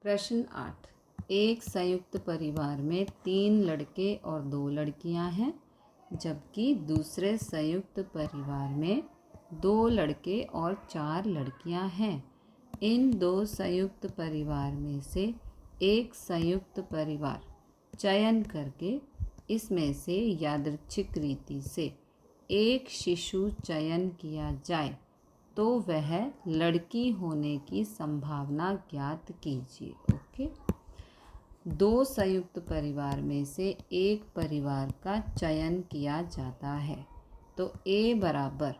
प्रश्न 8। एक संयुक्त परिवार में 3 लड़के और 2 लड़कियां हैं, जबकि दूसरे संयुक्त परिवार में 2 लड़के और 4 लड़कियां हैं। इन 2 संयुक्त परिवार में से एक संयुक्त परिवार चयन करके इसमें से यादृच्छिक रीति से एक शिशु चयन किया जाए तो वह लड़की होने की संभावना ज्ञात कीजिए। ओके, 2 संयुक्त परिवार में से एक परिवार का चयन किया जाता है तो A बराबर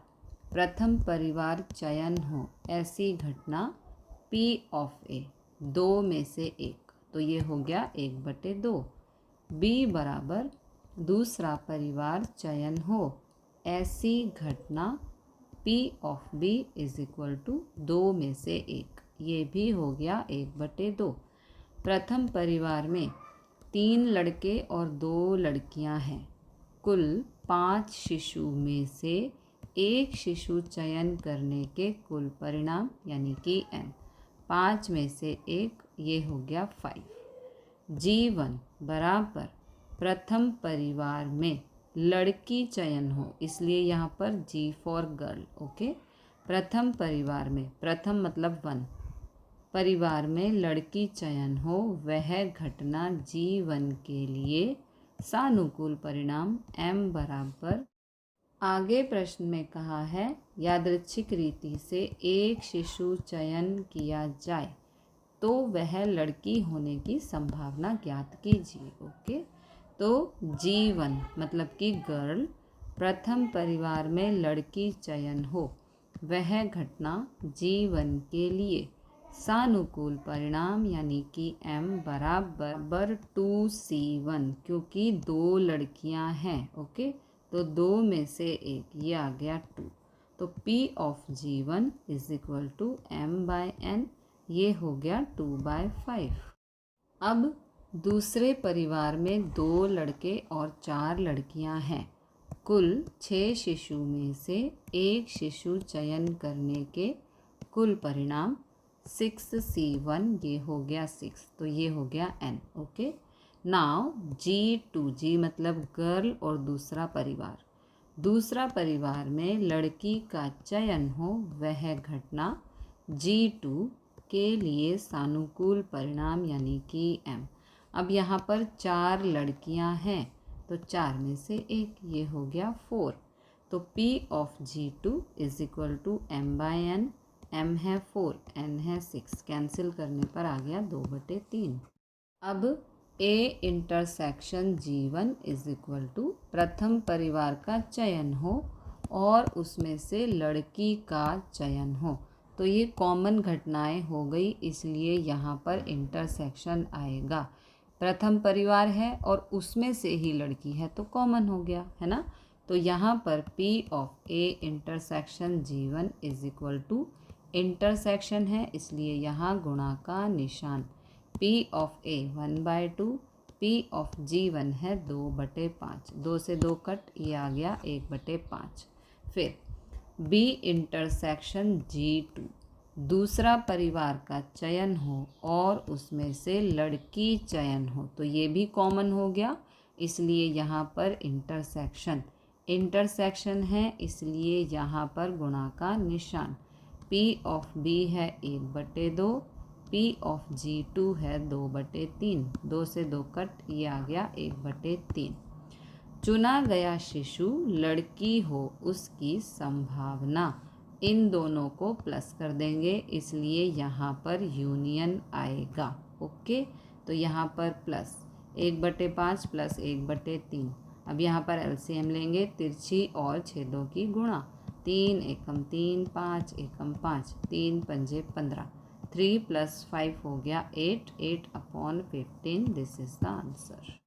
प्रथम परिवार चयन हो ऐसी घटना P ऑफ A 2 में से एक, तो ये हो गया 1/2। B बराबर दूसरा परिवार चयन हो ऐसी घटना P of B is equal to 2 में से एक, ये भी हो गया 1/2। प्रथम परिवार में 3 लड़के और 2 लड़कियां हैं। कुल 5 शिशु में से एक शिशु चयन करने के कुल परिणाम यानी कि n, 5 में से एक, ये हो गया 5। G1 बराबर प्रथम परिवार में लड़की चयन हो, इसलिए यहाँ पर G फॉर गर्ल। ओके, प्रथम परिवार में, प्रथम मतलब 1, परिवार में लड़की चयन हो वह घटना G1 के लिए सानुकूल परिणाम M बराबर, आगे प्रश्न में कहा है यादृच्छिक रीति से एक शिशु चयन किया जाए तो वह लड़की होने की संभावना ज्ञात कीजिए। ओके, तो G1 मतलब कि गर्ल, प्रथम परिवार में लड़की चयन हो वह घटना G1 के लिए सानुकूल परिणाम यानी कि M बराबर 2C1, क्योंकि 2 लड़कियां हैं। ओके, तो 2 में से एक, ये आ गया 2, तो P of G1 is equal to M/N, ये हो गया 2/5। अब दूसरे परिवार में 2 लड़के और 4 लड़कियां हैं। कुल 6 शिशु में से एक शिशु चयन करने के कुल परिणाम 6C1, ये हो गया 6, तो ये हो गया n। Okay, now G2, G मतलब गर्ल और दूसरा परिवार, दूसरा परिवार में लड़की का चयन हो वह घटना G2 के लिए सानुकूल परिणाम यानी कि M। अब यहाँ पर 4 लड़कियाँ हैं तो 4 में से एक, ये हो गया 4, तो P of G2 is equal to M/N, M है 4, N है 6, कैंसिल करने पर आ गया 2/3। अब A intersection G1 is equal to प्रथम परिवार का चयन हो और उसमें से लड़की का चयन हो, तो ये कॉमन घटनाएं हो गई, इसलिए यहाँ पर इंटरसेक्शन आएगा। प्रथम परिवार है और उसमें से ही लड़की है तो कॉमन हो गया है ना, तो यहाँ पर P of A intersection G1 is equal to, intersection है इसलिए यहाँ गुणा का निशान, P of A 1/2, P of G1 है 2/5, 2 से 2 कट, ये आ गया 1/5। फिर B इंटरसेक्शन G2, दूसरा परिवार का चयन हो और उसमें से लड़की चयन हो, तो ये भी कॉमन हो गया, इसलिए यहाँ पर इंटरसेक्शन है इसलिए यहाँ पर गुणा का निशान, P ऑफ B है 1/2, P ऑफ G2 है 2/3, 2 से 2 कट, ये आ गया 1/3। चुना गया शिशु लड़की हो उसकी संभावना, इन दोनों को प्लस कर देंगे इसलिए यहाँ पर यूनियन आएगा। ओके, तो यहाँ पर प्लस 1/5 प्लस 1/3, अब यहाँ पर एलसीएम लेंगे, तिरछी और छेदों की गुणा, 3 एकम 3, 5 एकम 5, 3 पंजे 15, 3 + 5 हो गया 8, 8/15, दिस इज द आंसर।